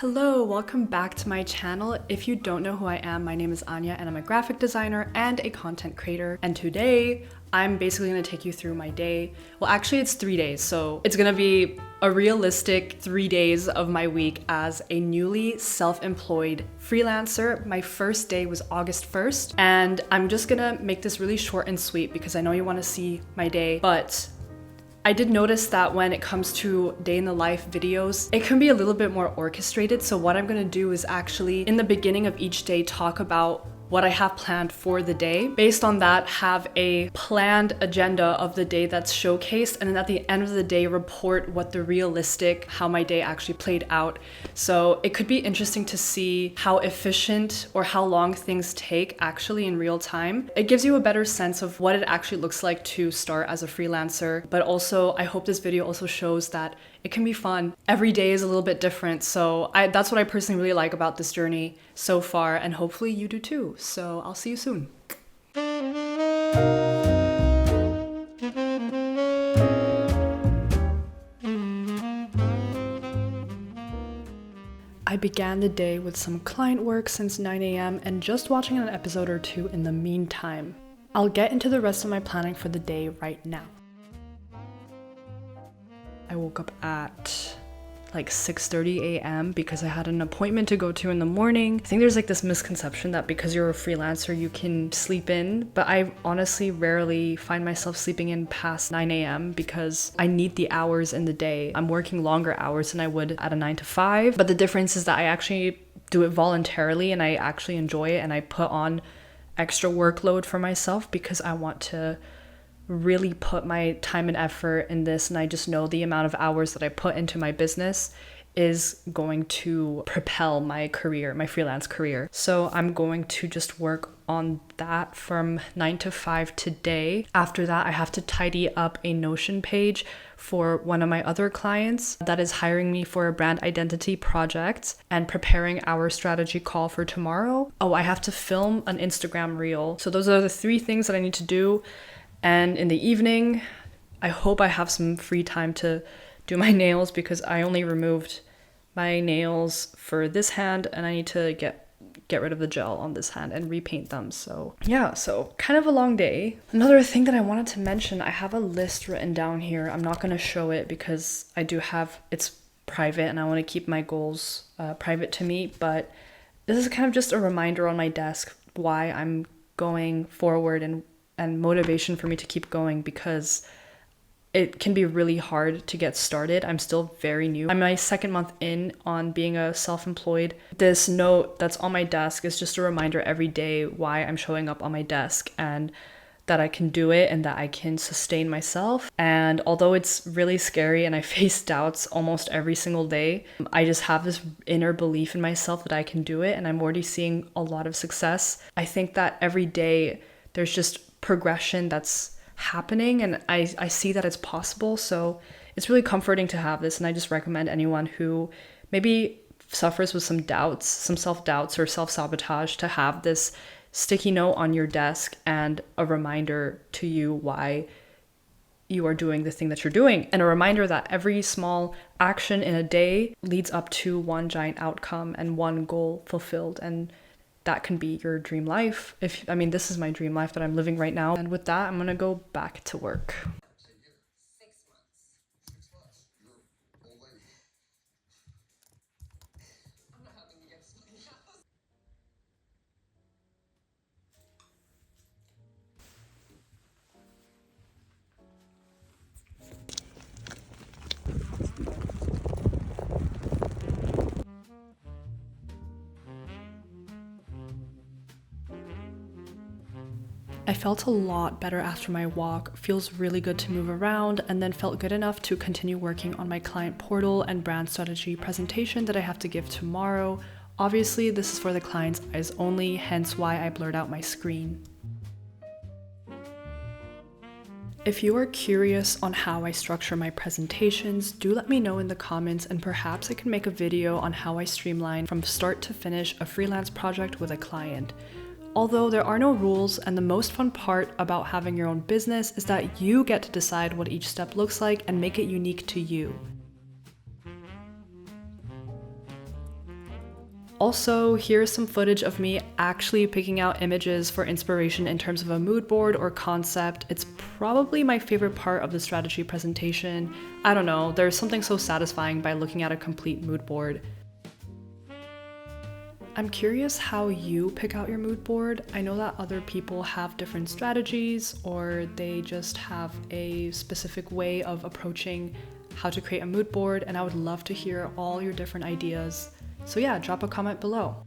Hello, welcome back to my channel. If you don't know who I am, my name is Anya and I'm a graphic designer and a content creator. And today, I'm basically gonna take you through my day. Well, actually it's 3 days, so it's gonna be a realistic 3 days of my week as a newly self-employed freelancer. My first day was August 1st, and I'm just gonna make this really short and sweet because I know you wanna see my day, but I did notice that when it comes to day in the life videos, it can be a little bit more orchestrated. So what I'm gonna do is actually in the beginning of each day talk about what I have planned for the day. Based on that, have a planned agenda of the day that's showcased, and then at the end of the day, report what the realistic, how my day actually played out. So it could be interesting to see how efficient or how long things take actually in real time. It gives you a better sense of what it actually looks like to start as a freelancer. But also, I hope this video also shows that it can be fun. Every day is a little bit different. So that's what I personally really like about this journey so far, and hopefully you do too. So I'll see you soon. I began the day with some client work since 9 a.m. and just watching an episode or two in the meantime. I'll get into the rest of my planning for the day right now. I woke up at like 6:30 a.m. because I had an appointment to go to in the morning. I think there's like this misconception that because you're a freelancer, you can sleep in, but I honestly rarely find myself sleeping in past 9 a.m. because I need the hours in the day. I'm working longer hours than I would at a 9 to 5, but the difference is that I actually do it voluntarily and I actually enjoy it, and I put on extra workload for myself because I want to really put my time and effort in this, and I just know the amount of hours that I put into my business is going to propel my career, my freelance career. So I'm going to just work on that from 9 to 5 today. After that, I have to tidy up a Notion page for one of my other clients that is hiring me for a brand identity project and preparing our strategy call for tomorrow. Oh, I have to film an Instagram reel. So those are the 3 things that I need to do. And in the evening, I hope I have some free time to do my nails because I only removed my nails for this hand and I need to get rid of the gel on this hand and repaint them. So yeah, so kind of a long day. Another thing that I wanted to mention, I have a list written down here. I'm not going to show it because it's private and I want to keep my goals private to me. But this is kind of just a reminder on my desk why I'm going forward and motivation for me to keep going, because it can be really hard to get started. I'm still very new. I'm my 2nd month in on being a self-employed. This note that's on my desk is just a reminder every day why I'm showing up on my desk and that I can do it and that I can sustain myself. And although it's really scary and I face doubts almost every single day, I just have this inner belief in myself that I can do it, and I'm already seeing a lot of success. I think that every day there's just progression that's happening, and I see that it's possible. So it's really comforting to have this, and I just recommend anyone who maybe suffers with some doubts, some self-doubts or self-sabotage, to have this sticky note on your desk and a reminder to you why you are doing the thing that you're doing, and a reminder that every small action in a day leads up to one giant outcome and one goal fulfilled. And that can be your dream life. This is my dream life that I'm living right now. And with that, I'm gonna go back to work. I felt a lot better after my walk. Feels really good to move around, and then felt good enough to continue working on my client portal and brand strategy presentation that I have to give tomorrow. Obviously, this is for the client's eyes only, hence why I blurred out my screen. If you are curious on how I structure my presentations, do let me know in the comments, and perhaps I can make a video on how I streamline from start to finish a freelance project with a client. Although there are no rules, and the most fun part about having your own business is that you get to decide what each step looks like and make it unique to you. Also, here's some footage of me actually picking out images for inspiration in terms of a mood board or concept. It's probably my favorite part of the strategy presentation. I don't know, there's something so satisfying by looking at a complete mood board. I'm curious how you pick out your mood board. I know that other people have different strategies, or they just have a specific way of approaching how to create a mood board, and I would love to hear all your different ideas. So yeah, drop a comment below.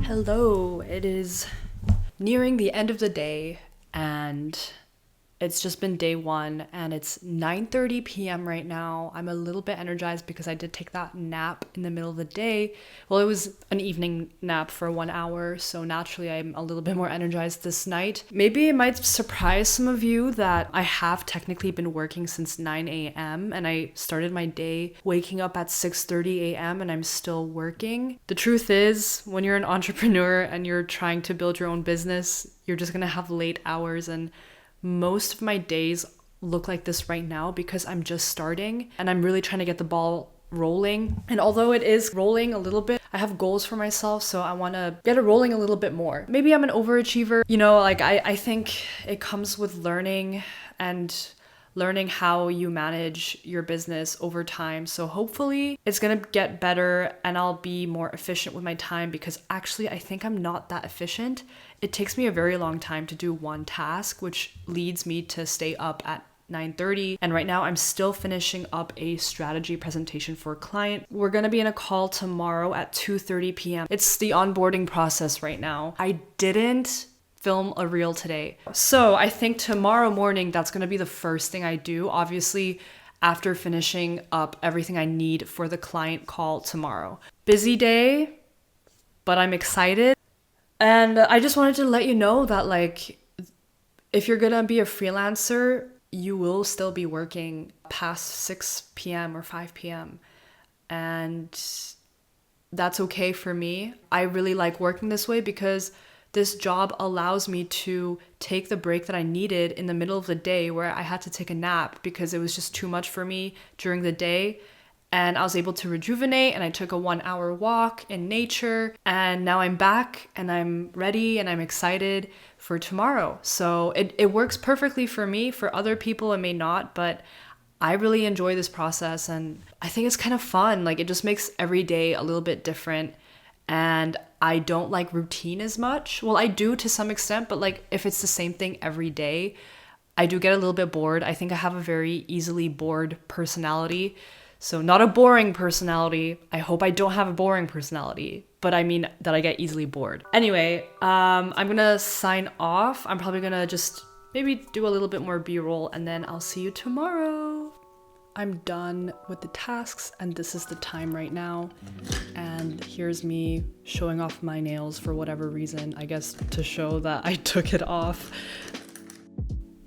Hello, it is nearing the end of the day, and it's just been day one, and it's 9:30 p.m. right now. I'm a little bit energized because I did take that nap in the middle of the day. Well, it was an evening nap for 1 hour, so naturally I'm a little bit more energized this night. Maybe it might surprise some of you that I have technically been working since 9 a.m. and I started my day waking up at 6:30 a.m. and I'm still working. The truth is, when you're an entrepreneur and you're trying to build your own business, you're just gonna have late hours, and most of my days look like this right now because I'm just starting and I'm really trying to get the ball rolling. And although it is rolling a little bit, I have goals for myself, so I want to get it rolling a little bit more. Maybe I'm an overachiever. You know, like I think it comes with learning and learning how you manage your business over time. So hopefully it's gonna get better and I'll be more efficient with my time, because actually I think I'm not that efficient. It takes me a very long time to do one task, which leads me to stay up at 9:30. And right now I'm still finishing up a strategy presentation for a client. We're gonna be in a call tomorrow at 2:30 p.m. It's the onboarding process right now. I didn't film a reel today. So I think tomorrow morning, that's gonna be the first thing I do, obviously after finishing up everything I need for the client call tomorrow. Busy day, but I'm excited. And I just wanted to let you know that, like, if you're gonna be a freelancer, you will still be working past 6 p.m. or 5 p.m. And that's okay for me. I really like working this way because this job allows me to take the break that I needed in the middle of the day where I had to take a nap because it was just too much for me during the day. And I was able to rejuvenate, and I took a 1 hour walk in nature, and now I'm back and I'm ready and I'm excited for tomorrow. So it works perfectly for me. For other people, it may not, but I really enjoy this process and I think it's kind of fun. Like, it just makes every day a little bit different. And I don't like routine as much. Well, I do to some extent, but like if it's the same thing every day, I do get a little bit bored. I think I have a very easily bored personality. So not a boring personality. I hope I don't have a boring personality, but I mean that I get easily bored. Anyway, I'm gonna sign off. I'm probably gonna just maybe do a little bit more B-roll and then I'll see you tomorrow. I'm done with the tasks and this is the time right now. And here's me showing off my nails for whatever reason, I guess to show that I took it off.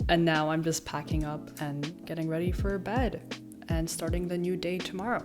And now I'm just packing up and getting ready for bed and starting the new day tomorrow.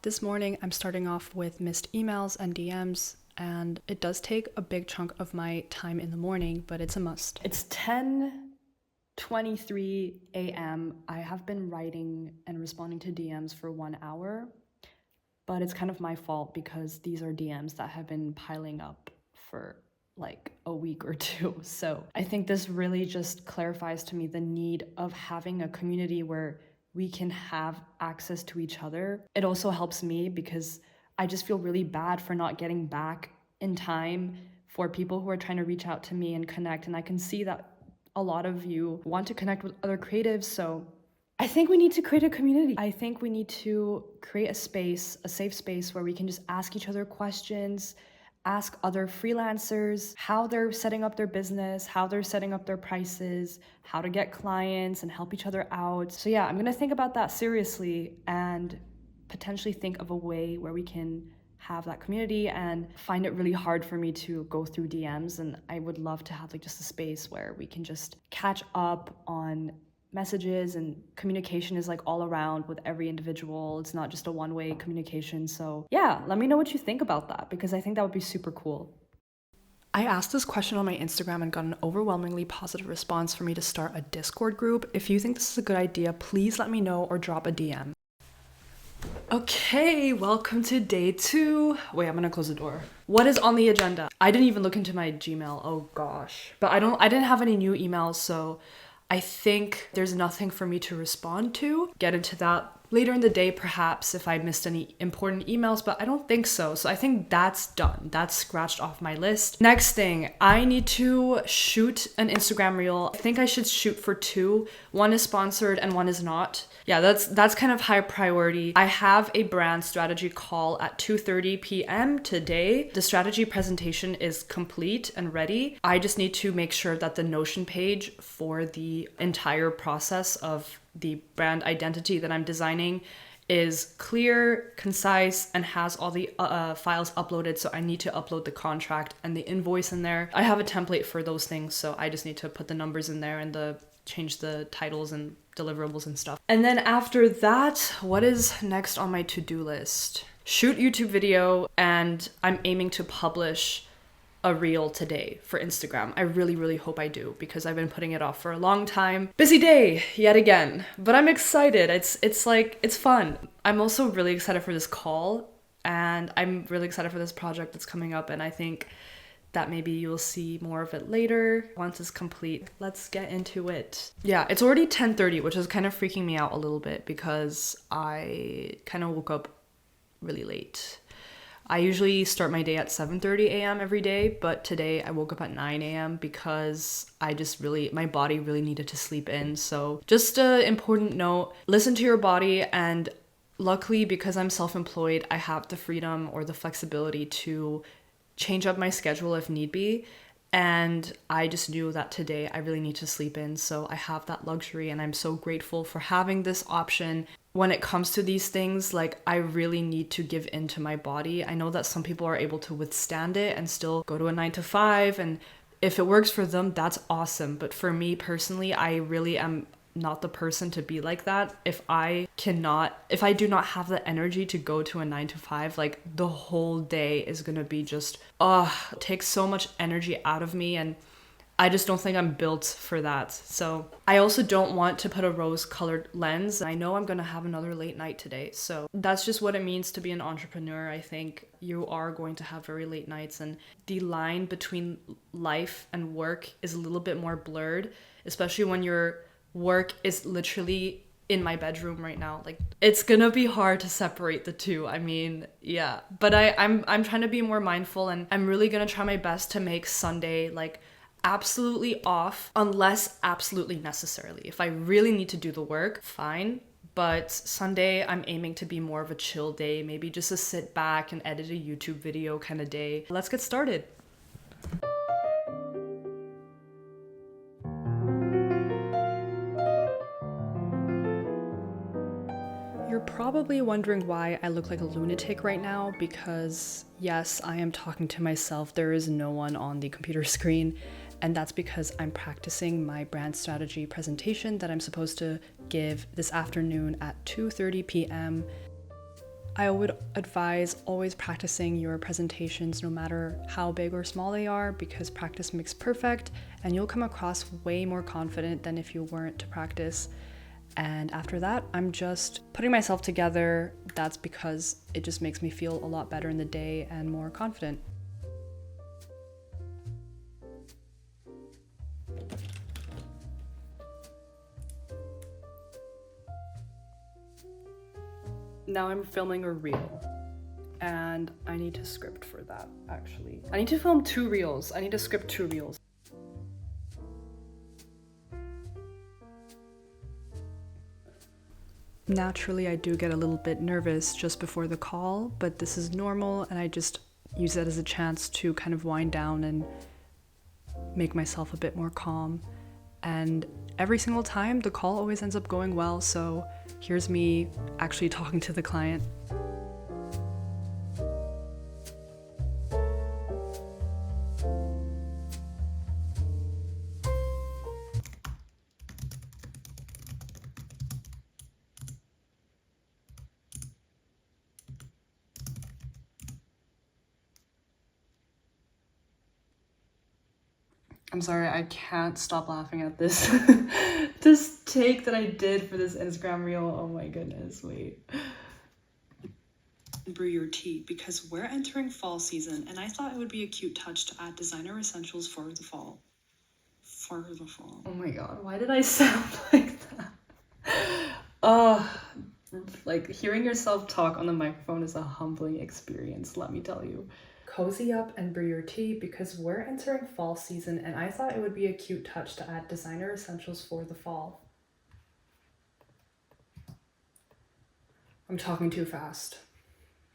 This morning, I'm starting off with missed emails and DMs, and it does take a big chunk of my time in the morning, but it's a must. It's 10:23 a.m. I have been writing and responding to DMs for 1 hour, but it's kind of my fault because these are DMs that have been piling up for like a week or two. So I think this really just clarifies to me the need of having a community where we can have access to each other. It also helps me because I just feel really bad for not getting back in time for people who are trying to reach out to me and connect. And I can see that a lot of you want to connect with other creatives. So I think we need to create a community. I think we need to create a space, a safe space where we can just ask each other questions, ask other freelancers how they're setting up their business, how they're setting up their prices, how to get clients and help each other out. So yeah, I'm gonna think about that seriously and potentially think of a way where we can have that community and find it really hard for me to go through DMs. And I would love to have like just a space where we can just catch up on messages, and communication is like all around with every individual. It's not just a one-way communication. So yeah, let me know what you think about that, because I think that would be super cool. I asked this question on my Instagram and got an overwhelmingly positive response for me to start a Discord group. If you think this is a good idea, please let me know or drop a DM. Okay, welcome to day 2. Wait, I'm gonna close the door. What is on the agenda? I didn't even look into my Gmail. Oh gosh. But I didn't have any new emails, so I think there's nothing for me to respond to. Get into that later in the day, perhaps, if I missed any important emails, but I don't think so. So I think that's done. That's scratched off my list. Next thing, I need to shoot an Instagram reel. I think I should shoot for 2. One is sponsored and one is not. Yeah, that's kind of high priority. I have a brand strategy call at 2:30 p.m. today. The strategy presentation is complete and ready. I just need to make sure that the Notion page for the entire process of the brand identity that I'm designing is clear, concise, and has all the files uploaded. So I need to upload the contract and the invoice in there. I have a template for those things, so I just need to put the numbers in there and change the titles and deliverables and stuff. And then after that, what is next on my to-do list? Shoot YouTube video, and I'm aiming to publish a reel today for Instagram. I really, really hope I do, because I've been putting it off for a long time. Busy day yet again, but I'm excited. It's fun. I'm also really excited for this call, and I'm really excited for this project that's coming up, and I think that maybe you'll see more of it later once it's complete. Let's get into it. Yeah, it's already 10:30, which is kind of freaking me out a little bit because I kind of woke up really late. I usually start my day at 7:30 a.m. every day, but today I woke up at 9 a.m. because my body really needed to sleep in. So just an important note, listen to your body, and luckily, because I'm self-employed, I have the freedom or the flexibility to change up my schedule if need be. And I just knew that today I really need to sleep in. So I have that luxury, and I'm so grateful for having this option. When it comes to these things, like, I really need to give in to my body. I know that some people are able to withstand it and still go to a 9 to 5. And if it works for them, that's awesome. But for me personally, I really am not the person to be like that. If I do not have the energy to go to a 9 to 5, like, the whole day is gonna be just, it takes so much energy out of me, and I just don't think I'm built for that. So I also don't want to put a rose-colored lens. I know I'm gonna have another late night today, so that's just what it means to be an entrepreneur. I think you are going to have very late nights, and the line between life and work is a little bit more blurred, especially when your work is literally in my bedroom right now. Like, it's gonna be hard to separate the two. I mean, yeah, but I'm trying to be more mindful, and I'm really gonna try my best to make Sunday like absolutely off, unless absolutely necessarily. If I really need to do the work, fine. But Sunday, I'm aiming to be more of a chill day, maybe just a sit back and edit a YouTube video kind of day. Let's get started. You're probably wondering why I look like a lunatic right now, because yes, I am talking to myself. There is no one on the computer screen, and that's because I'm practicing my brand strategy presentation that I'm supposed to give this afternoon at 2:30 p.m. I would advise always practicing your presentations, no matter how big or small they are, because practice makes perfect, and you'll come across way more confident than if you weren't to practice. And after that, I'm just putting myself together. That's because it just makes me feel a lot better in the day and more confident. Now I'm filming a reel, and I need to script for that, actually. I need to film 2 reels. I need to script 2 reels. Naturally, I do get a little bit nervous just before the call, but this is normal, and I just use that as a chance to kind of wind down and make myself a bit more calm. And every single time, the call always ends up going well, so here's me actually talking to the client. I'm sorry, I can't stop laughing at this this take that I did for this Instagram reel. Oh my goodness, wait. Brew your tea because we're entering fall season and I thought it would be a cute touch to add designer essentials for the fall. For the fall. Oh my god, why did I sound like that? Oh, like hearing yourself talk on the microphone is a humbling experience, let me tell you. Cozy up and brew your tea because we're entering fall season and I thought it would be a cute touch to add designer essentials for the fall. I'm talking too fast.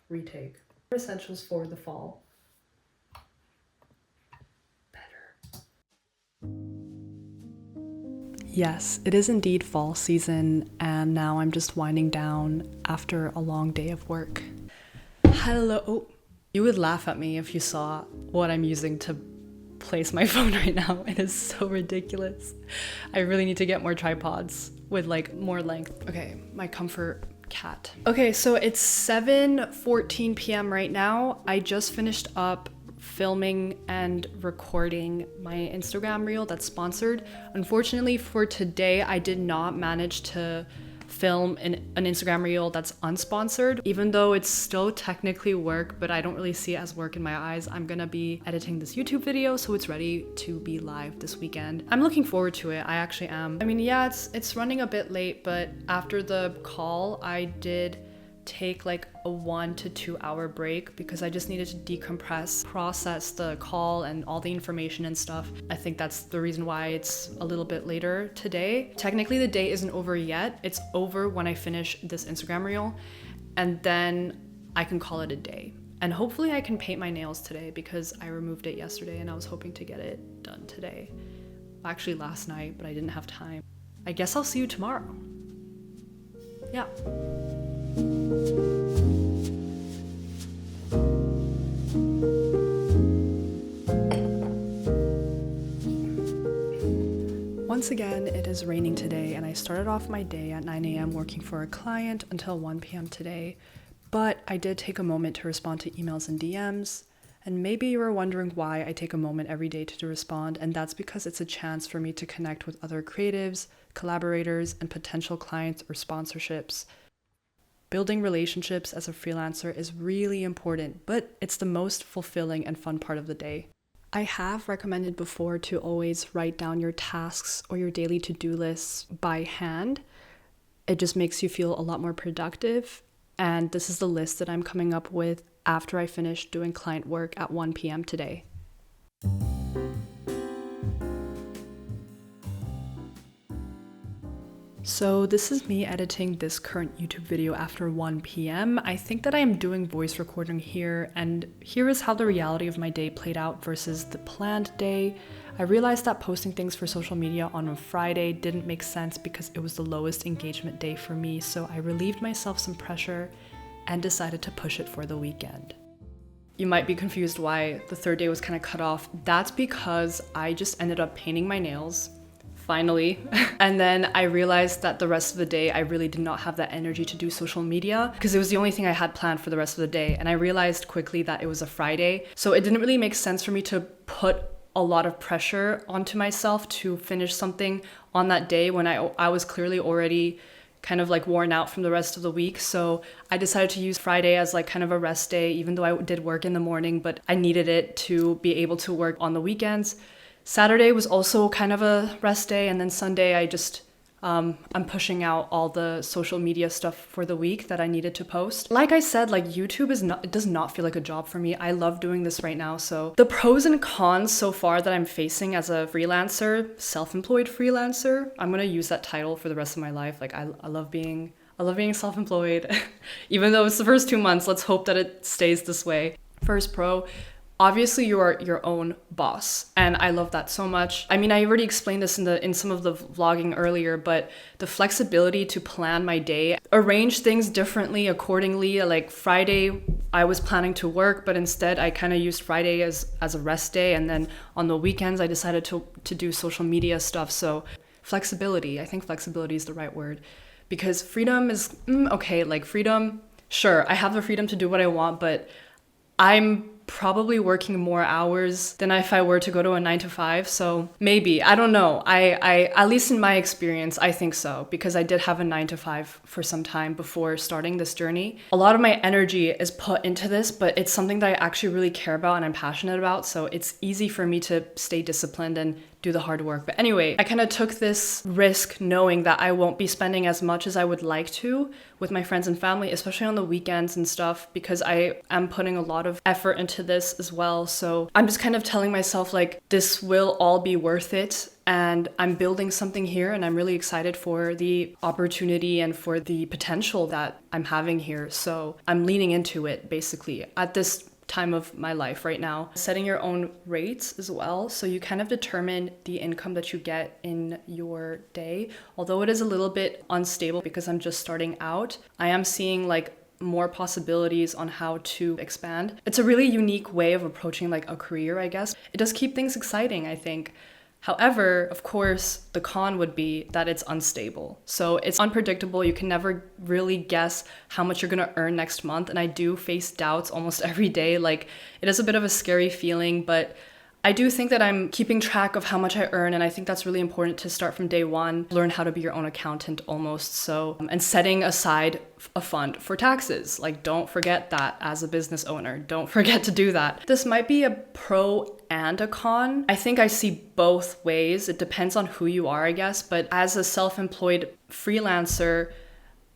Retake. Essentials for the fall. Better. Yes, it is indeed fall season and now I'm just winding down after a long day of work. Hello. Oh. You would laugh at me if you saw what I'm using to place my phone right now. It is so ridiculous. I really need to get more tripods with like more length. Okay, my comfort cat. Okay, so it's 7:14 p.m. right now. I just finished up filming and recording my Instagram reel that's sponsored. Unfortunately for today, I did not manage to film an Instagram reel that's unsponsored, even though it's still technically work, but I don't really see it as work in my eyes. I'm gonna be editing this YouTube video so it's ready to be live this weekend. I'm looking forward to it. I actually am. I mean, yeah, it's running a bit late, but after the call I did take like a 1 to 2 hour break because I just needed to decompress, process the call and all the information and stuff. I think that's the reason why it's a little bit later today. Technically the day isn't over yet. It's over when I finish this Instagram reel and then I can call it a day. And hopefully I can paint my nails today because I removed it yesterday and I was hoping to get it done today. Actually last night, but I didn't have time. I guess I'll see you tomorrow. Yeah. Once again, it is raining today and I started off my day at 9 a.m. working for a client until 1 p.m. today, but I did take a moment to respond to emails and DMs. And maybe you were wondering why I take a moment every day to respond, and that's because it's a chance for me to connect with other creatives, collaborators, and potential clients or sponsorships. Building relationships as a freelancer is really important, but it's the most fulfilling and fun part of the day. I have recommended before to always write down your tasks or your daily to-do lists by hand. It just makes you feel a lot more productive, and this is the list that I'm coming up with after I finish doing client work at 1 p.m. today. So this is me editing this current YouTube video after 1 p.m. I think that I am doing voice recording here, and here is how the reality of my day played out versus the planned day. I realized that posting things for social media on a Friday didn't make sense because it was the lowest engagement day for me, so I relieved myself some pressure and decided to push it for the weekend. You might be confused why the third day was kind of cut off. That's because I just ended up painting my nails. Finally. And then I realized that the rest of the day I really did not have that energy to do social media because it was the only thing I had planned for the rest of the day. And I realized quickly that it was a Friday. So it didn't really make sense for me to put a lot of pressure onto myself to finish something on that day when I was clearly already kind of like worn out from the rest of the week. So I decided to use Friday as like kind of a rest day, even though I did work in the morning, but I needed it to be able to work on the weekends. Saturday was also kind of a rest day, and then Sunday I just, I'm pushing out all the social media stuff for the week that I needed to post. Like I said, like YouTube it does not feel like a job for me. I love doing this right now. So the pros and cons so far that I'm facing as a freelancer, self-employed freelancer, I'm gonna use that title for the rest of my life. Like I love being self-employed. Even though it's the first 2 months, let's hope that it stays this way. First pro, obviously you are your own boss, and I love that so much. I mean, I already explained this in some of the vlogging earlier, but the flexibility to plan my day, arrange things differently accordingly. Like Friday, I was planning to work, but instead I kind of used Friday as a rest day, and then on the weekends I decided to do social media stuff. So flexibility, I think flexibility is the right word, because freedom is okay. Like freedom, sure, I have the freedom to do what I want, but I'm probably working more hours than if I were to go to a 9 to 5. So maybe, I don't know. I at least in my experience, I think so, because I did have a 9 to 5 for some time before starting this journey. A lot of my energy is put into this, but it's something that I actually really care about and I'm passionate about. So it's easy for me to stay disciplined and do the hard work. But anyway, I kind of took this risk knowing that I won't be spending as much as I would like to with my friends and family, especially on the weekends and stuff, because I am putting a lot of effort into this as well. So I'm just kind of telling myself like, this will all be worth it. And I'm building something here and I'm really excited for the opportunity and for the potential that I'm having here. So I'm leaning into it basically at this time of my life right now. Setting your own rates as well, so you kind of determine the income that you get in your day. Although it is a little bit unstable because I'm just starting out, I am seeing like more possibilities on how to expand. It's a really unique way of approaching like a career, I guess. It does keep things exciting, I think. However, of course, the con would be that it's unstable. So it's unpredictable. You can never really guess how much you're going to earn next month. And I do face doubts almost every day. Like, it is a bit of a scary feeling, but I do think that I'm keeping track of how much I earn. And I think that's really important to start from day one. Learn how to be your own accountant almost. So, and setting aside a fund for taxes. Like, don't forget that as a business owner. Don't forget to do that. This might be a pro and a con. I think I see both ways. It depends on who you are, I guess. But as a self-employed freelancer,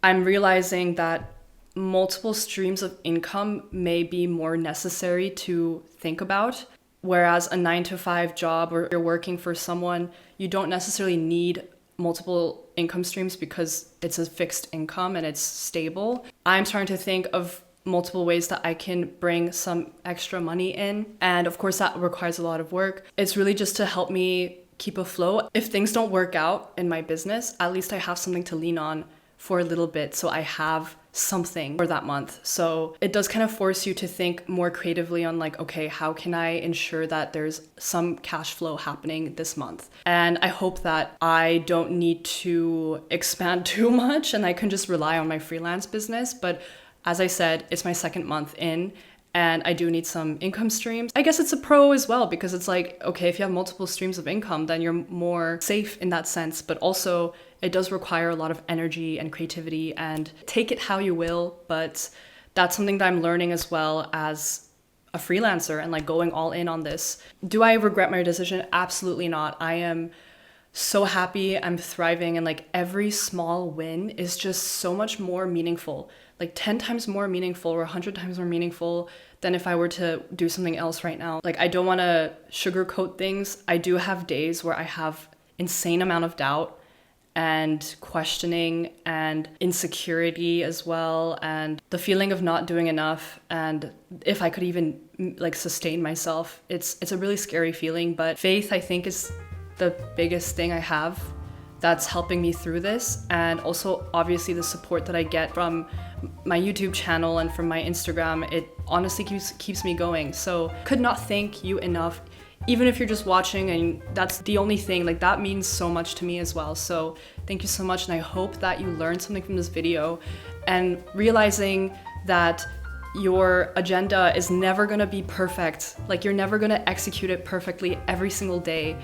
I'm realizing that multiple streams of income may be more necessary to think about. Whereas a 9 to 5 job, or you're working for someone, you don't necessarily need multiple income streams because it's a fixed income and it's stable. I'm starting to think of multiple ways that I can bring some extra money in. And of course, that requires a lot of work. It's really just to help me keep afloat. If things don't work out in my business, at least I have something to lean on for a little bit. So I have something for that month. So it does kind of force you to think more creatively on like, okay, how can I ensure that there's some cash flow happening this month? And I hope that I don't need to expand too much and I can just rely on my freelance business. But as I said, it's my second month in and I do need some income streams. I guess it's a pro as well because it's like, okay, if you have multiple streams of income, then you're more safe in that sense. But also it does require a lot of energy and creativity, and take it how you will. But that's something that I'm learning as well as a freelancer and like going all in on this. Do I regret my decision? Absolutely not. I am so happy. I'm thriving, and like every small win is just so much more meaningful, like 10 times more meaningful or 100 times more meaningful than if I were to do something else right now. Like, I don't want to sugarcoat things. I do have days where I have insane amount of doubt and questioning and insecurity as well, and the feeling of not doing enough, and if I could even like sustain myself. It's a really scary feeling, but faith, I think, is the biggest thing I have that's helping me through this. And also obviously the support that I get from my YouTube channel and from my Instagram, it honestly keeps me going. So could not thank you enough. Even if you're just watching and that's the only thing, like that means so much to me as well. So thank you so much. And I hope that you learned something from this video, and realizing that your agenda is never gonna be perfect. Like, you're never gonna execute it perfectly every single day.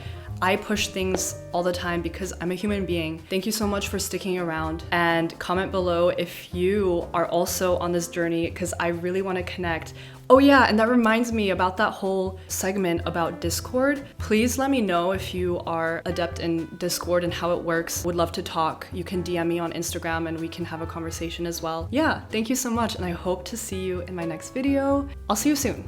I push things all the time because I'm a human being. Thank you so much for sticking around, and comment below if you are also on this journey, because I really want to connect. Oh yeah, and that reminds me about that whole segment about Discord. Please let me know if you are adept in Discord and how it works. Would love to talk. You can DM me on Instagram and we can have a conversation as well. Yeah, thank you so much, and I hope to see you in my next video. I'll see you soon.